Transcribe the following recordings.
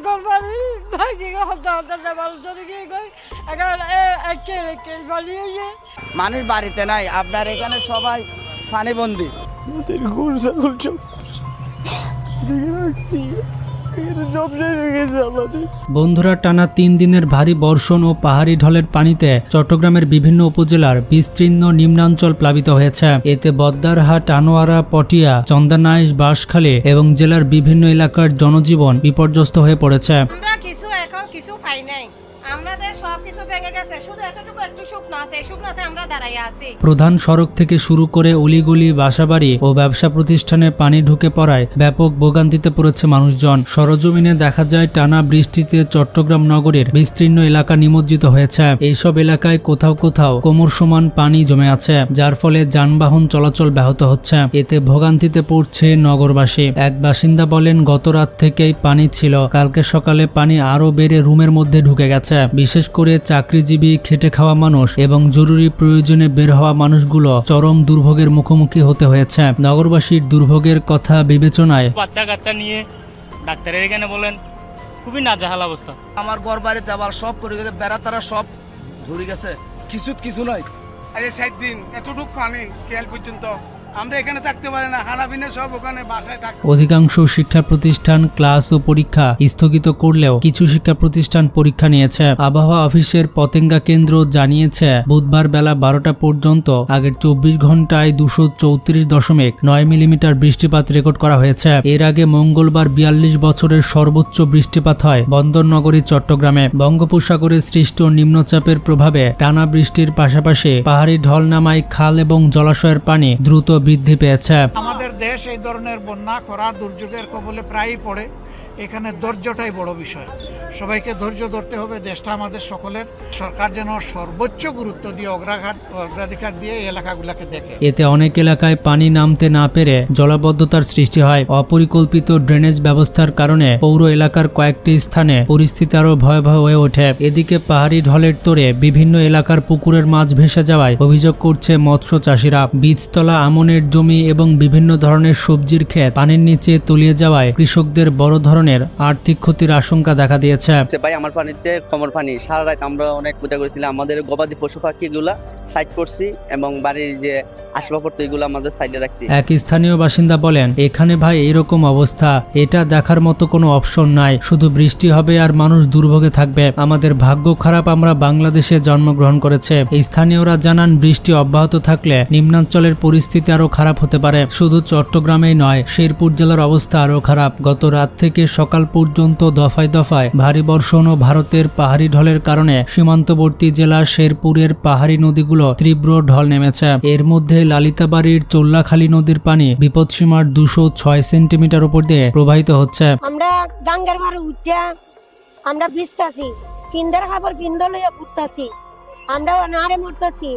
কোরবানি ভাগি হতে হতে দেওয়ার জন্য গিয়ে গই এখন একটা পালিয়ে মানুষ বাড়িতে নাই, আপনার এখানে সবাই পানিবন্দী। বন্ধুরা, টানা 3 দিনের ভারী বর্ষণ ও পাহাড়ি ঢলের পানিতে চট্টগ্রামের বিভিন্ন উপজেলার বিস্তীর্ণ নিম্নাঞ্চল প্লাবিত হয়েছে। এতে বদ্দারহাট, আনোয়ারা, পটিয়া, চন্দনাইশ, বাঁশখালী এবং জেলার বিভিন্ন এলাকার জনজীবন বিপর্যস্ত হয়ে পড়েছে। আমরা কিছু পাই নাই, আমাদের সবকিছু ভেঙে গেছে, শুধু এতটুকু একটু শুকনো আছে, এই শুকনোতে আমরা দাঁড়াই আছি। প্রধান সড়ক থেকে শুরু করে অলিগলি, বাসাবাড়ি ও ব্যবসা প্রতিষ্ঠানে পানি ঢুকে পড়ায় ব্যাপক ভোগান্তিতে পড়েছে মানুষজন। সরজমিনে দেখা যায় টানা বৃষ্টিতে চট্টগ্রাম নগরের বিস্তীর্ণ এলাকা নিমজ্জিত হয়েছে। এইসব এলাকায় কোথাও কোথাও কোমর সমান পানি জমে আছে, যার ফলে যানবাহন চলাচল ব্যাহত হচ্ছে। এতে ভোগান্তিতে পড়ছে নগরবাসী। এক বাসিন্দা বলেন, গত রাত থেকেই পানি ছিল, কালকে সকালে পানি আরো বেড়ে রুমের মধ্যে ঢুকে গেছে। বিশেষ করে চাকরিজীবী, খেটে খাওয়া মানুষ এবং জরুরি প্রয়োজনে বের হওয়া মানুষগুলো চরম দুর্ভোগের মুখোমুখি হতে হয়েছে। নগরবাসীর দুর্ভোগের কথা বিবেচনায় বাচ্চা কাচ্চা নিয়ে ডাক্তারের এখানে বলেন খুবই নাজেহাল অবস্থা। আমার ঘর বাড়িতে আবার সব পড়ে গেছে, বেড়া তারা সব ধরে গেছে, কিছু নাই। আজ 7 দিন এতটুক পানি কেল পর্যন্ত আমরা এখানে থাকতে পারি না, খানাপিনা সব ওখানে বাসায় থাকে। অধিকাংশ শিক্ষা প্রতিষ্ঠান ক্লাস ও পরীক্ষা স্থগিত করলেও কিছু শিক্ষা প্রতিষ্ঠান পরীক্ষা নিয়েছে। আবহাওয়া অফিসের পতেঙ্গা কেন্দ্র জানিয়েছে, বুধবার বেলা 12টা পর্যন্ত আগের 24 ঘন্টায় 234.9 মিলিমিটার বৃষ্টিপাত রেকর্ড করা হয়েছে। এর আগে মঙ্গলবার 42 বছরের সর্বোচ্চ বৃষ্টিপাত হয় বন্দরনগরী চট্টগ্রামে। বঙ্গোপসাগরে সৃষ্ট নিম্নচাপের প্রভাবে টানা বৃষ্টির পাশাপাশি পাহাড়ি ঢল নামায় খাল এবং জলাশয়ের পানি দ্রুত বৃদ্ধি পেয়েছে। আমাদের দেশ এই ধরনের বন্যা, খরা, দুর্যোগের কবলে প্রায়ই পড়ে। এখানে ধৈর্যটাই বড় বিষয়, সবাইকে ধৈর্য ধরতে হবে। দেশটা আমাদের সকলের, সরকার যেন সর্বোচ্চ গুরুত্ব দিয়ে অগ্রাধিকার দিয়ে এই এলাকাগুলোকে দেখে। এতে অনেক এলাকায় পানি নামতে না পেরে জলাবদ্ধতার সৃষ্টি হয়। অপরিকল্পিত ড্রেনেজ ব্যবস্থার কারণে পৌর এলাকার কয়েকটি স্থানে পরিস্থিতি আরো ভয়াবহ হয়ে ওঠে। এদিকে পাহাড়ি ঢলের তোড়ে বিভিন্ন এলাকার পুকুরের মাছ ভেসে যাওয়ায় অভিযোগ করছে মৎস্য চাষিরা। বীজতলা, আমনের জমি এবং বিভিন্ন ধরনের সবজির ক্ষেত পানির নিচে তলিয়ে যাওয়ায় কৃষকদের বড় ধরনের আর্থিক ক্ষতির আশঙ্কা দেখা দিয়েছে। ভাই, আমার পানিতে কোমর পানি, সারা রাত আমরা অনেক পূজা করেছিলাম। আমাদের গবাদি পশু পাখি গুলা সাইড করছি এবং বাড়ির যে আসবাবপত্র এগুলো আমাদের সাইডে রাখছি। এক স্থানীয় বাসিন্দা বলেন, এখানে ভাই এরকম অবস্থা, এটা দেখার মতো কোনো অপশন নাই। শুধু বৃষ্টি হবে আর মানুষ দুর্ভোগে থাকবে। আমাদের ভাগ্য খারাপ, আমরা বাংলাদেশে জন্মগ্রহণ করেছে। স্থানীয়রা জানান, বৃষ্টি অব্যাহত থাকলে নিম্নাঞ্চলের পরিস্থিতি আরো খারাপ হতে পারে। শুধু চট্টগ্রামেই নয়, শেরপুর জেলার অবস্থা আরো খারাপ। গত রাত থেকে সকাল পর্যন্ত দফায় দফায় ভারী বর্ষণ ও ভারতের পাহাড়ি ঢলের কারণে সীমান্তবর্তী জেলা শেরপুরের পাহাড়ি নদীগুলো তীব্র ঢল নেমেছে। এর মধ্যে লালিতাবাড়ির চোল্লাখালী নদীর পানি বিপদসীমার 206 সেন্টিমিটার উপর দিয়ে প্রবাহিত হচ্ছে। আমরা ডাঙ্গার মারে উঠা আমরা ভিজতাছি, কিন্দার খাবার পিন্দা লইয়া ঘুরতাছি, আমরা নারে মরতাছি,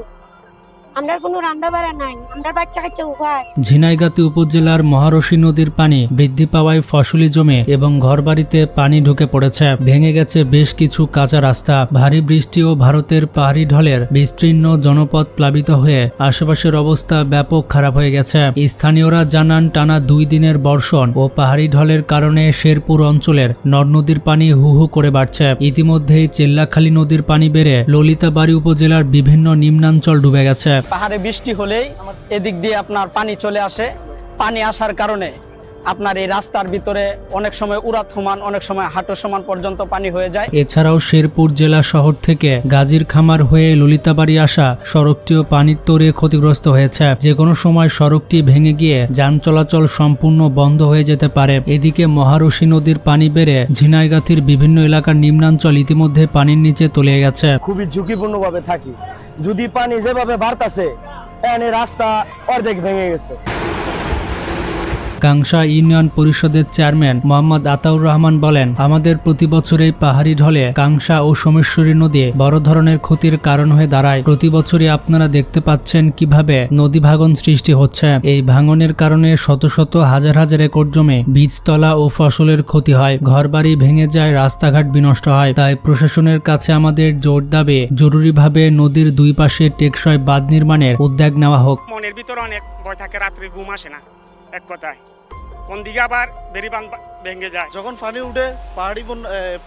আমরা কোনো রান্না বাড়া নাই, আমরা বাচ্চা কাচ্চা উপাস। ঝিনাইগাতি উপজেলার মহারশী নদীর পানি বৃদ্ধি পাওয়ায় ফসলি জমি এবং ঘরবাড়িতে পানি ঢুকে পড়েছে। ভেঙে গেছে বেশ কিছু কাঁচা রাস্তা। ভারী বৃষ্টি ও ভারতের পাহাড়ি ঢলের বিস্তীর্ণ জনপদ প্লাবিত হয়ে আশেপাশের অবস্থা ব্যাপক খারাপ হয়ে গেছে। স্থানীয়রা জানান, টানা 2 দিনের বর্ষণ ও পাহাড়ি ঢলের কারণে শেরপুর অঞ্চলের নদ নদীর পানি হু হু করে বাড়ছে। ইতিমধ্যেই চেল্লাখালী নদীর পানি বেড়ে ললিতাবাড়ি উপজেলার বিভিন্ন নিম্নাঞ্চল ডুবে গেছে। পাহাড়ে বৃষ্টি হলেই এদিক দিয়ে আপনার পানি চলে আসে। পানি আসার কারণে আপনার এই রাস্তার ভিতরে অনেক সময় উড়াত সমান, অনেক সময় হাঁটু সমান পর্যন্ত পানি হয়ে যায়। এছাড়াও শেরপুর জেলা শহর থেকে গাজীর খামার হয়ে ললিতাবাড়ি আসা সড়কটিও পানির তোড়ে ক্ষতিগ্রস্ত হয়েছে। যে কোনো সময় সড়কটি ভেঙে গিয়ে যান চলাচল সম্পূর্ণ বন্ধ হয়ে যেতে পারে। এদিকে মহারশী নদীর পানি বেড়ে ঝিনাইগাতির বিভিন্ন এলাকার নিম্নাঞ্চল ইতিমধ্যে পানির নিচে তলিয়ে গেছে। খুবই ঝুঁকিপূর্ণ ভাবে থাকি, যদি পানি যেভাবে বাড়তাছে রাস্তা অর্ধেক ভেঙে গেছে। কাংশা ইউনিয়ন পরিষদের চেয়ারম্যান মোহাম্মদ আতাউর রহমান বলেন, আমাদের প্রতি বছরই পাহাড়ি ঢলে কাংশা ও সোমেশ্বরী নদী বড় ধরনের ক্ষতির কারণ হয়ে দাঁড়ায়। প্রতি বছরই আপনারা দেখতে পাচ্ছেন কিভাবে নদী ভাঙন সৃষ্টি হচ্ছে। এই ভাঙনের কারণে শত শত হাজার হাজার একর জমি, বীজতলা ও ফসলের ক্ষতি হয়, ঘরবাড়ি ভেঙে যায়, রাস্তাঘাট বিনষ্ট হয়। তাই প্রশাসনের কাছে আমাদের জোর দাবি, জরুরিভাবে নদীর 2 পাশে টেকসই বাঁধ নির্মাণের উদ্যোগ নেওয়া হোক। মনের ভিতরে অনেক ভয় থাকে, রাত্রে ঘুম আসে না। এক কথায় কোন দিকে আবার ভেঙে যায়। যখন পানি উঠে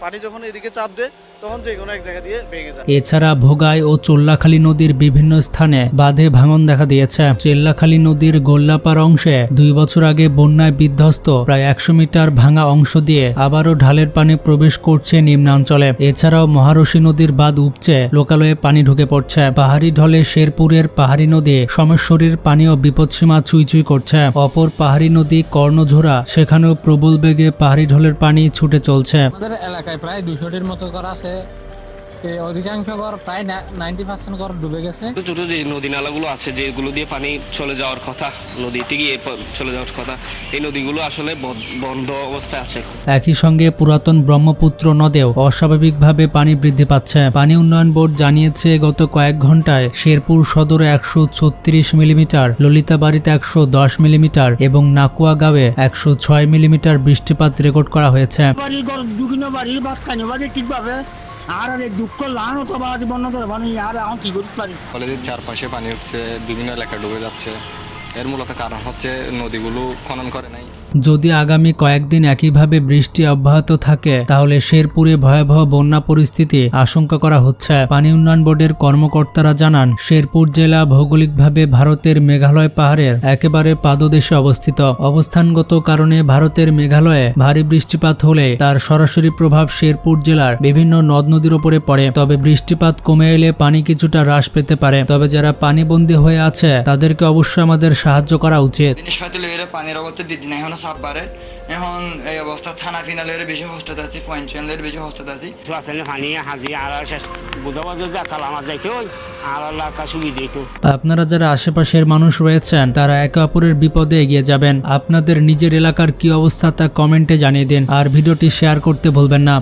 পানি যখন এদিকে চাপ দেয় তখন যে কোনো এক জায়গা দিয়ে ভেঙে যায়। এছাড়া ভোগাই ও চোল্লাখালী নদীর বিভিন্ন স্থানে বাঁধে ভাঙন দেখা দিয়েছে। চেল্লাখালী নদীর গোল্লাপাড় অংশে 2 বছর আগে বন্যায় বিধ্বস্ত প্রায় 100 মিটার ভাঙা অংশ দিয়ে আবারও ঢালের পানি প্রবেশ করছে নিম্নাঞ্চলে। এছাড়াও মহারশী নদীর বাঁধ উপচে লোকালয়ে পানি ঢুকে পড়ছে। পাহাড়ি ঢলে শেরপুরের পাহাড়ি নদী সমেশ্বরীর পানিও বিপদসীমা চুইচুই করছে। অপর পাহাড়ি নদী কর্ণঝোড়া, সেখানেও প্রবল বেগে পাহাড়ি ঢলের পানি ছুটে চলছে। আমাদের এলাকায় প্রায় 200টির মতো ঘর আছে। অধিকাংশ ঘর প্রায় 90% ঘর ডুবে গেছে। ছোট যে নদী নালাগুলো আছে যেগুলো দিয়ে পানি চলে যাওয়ার কথা, নদীতে গিয়ে চলে যাওয়ার কথা, এই নদীগুলো আসলে বন্ধ অবস্থায় আছে। একই সঙ্গে পুরাতন ব্রহ্মপুত্র নদেও অস্বাভাবিকভাবে পানি বৃদ্ধি পাচ্ছে। পানি উন্নয়ন বোর্ড জানিয়েছে গত কয়েক ঘন্টায় শেরপুর সদরে 136 মিলিমিটার, ললিতাবাড়িতে 110 মিলিমিটার এবং নাকুয়াগাঁওয়ে 106 মিলিমিটার বৃষ্টিপাত রেকর্ড করা হয়েছে। কলেজের চারপাশে পানি উঠছে, বিভিন্ন এলাকা ডুবে যাচ্ছে। এর মূলত কারণ হচ্ছে নদীগুলো খনন করে নাই। যদি আগামী কয়েকদিন একইভাবে বৃষ্টি অব্যাহত থাকে তাহলে শেরপুরে ভয়াবহ বন্যা পরিস্থিতি আশঙ্কা করা হচ্ছে। পানি উন্নয়ন বোর্ডের কর্মকর্তারা জানান, শেরপুর জেলা ভৌগোলিকভাবে ভারতের মেঘালয় পাহাড়ের একেবারে পাদদেশে অবস্থিত। অবস্থানগত কারণে ভারতের মেঘালয়ে ভারী বৃষ্টিপাত হলে তার সরাসরি প্রভাব শেরপুর জেলার বিভিন্ন নদ নদীর উপরে পড়ে। তবে বৃষ্টিপাত কমে এলে পানি কিছুটা হ্রাস পেতে পারে। তবে যারা পানিবন্দী হয়ে আছে তাদেরকে অবশ্যই আমাদের সাহায্য করা উচিত। পানির অগত্যে দিন এখন সাপ বাড়ে, এখন এই অবস্থা থানা ফিনালের বেশি হস্ত আছি, পয়েন্টের বেশি হস্ত আছি। আপনারা যারা আশেপাশের মানুষ রয়েছেন তারা একে অপরের বিপদে এগিয়ে যাবেন। আপনাদের নিজের এলাকার কি অবস্থা তা কমেন্টে জানিয়ে দিন, আর ভিডিওটি শেয়ার করতে ভুলবেন না।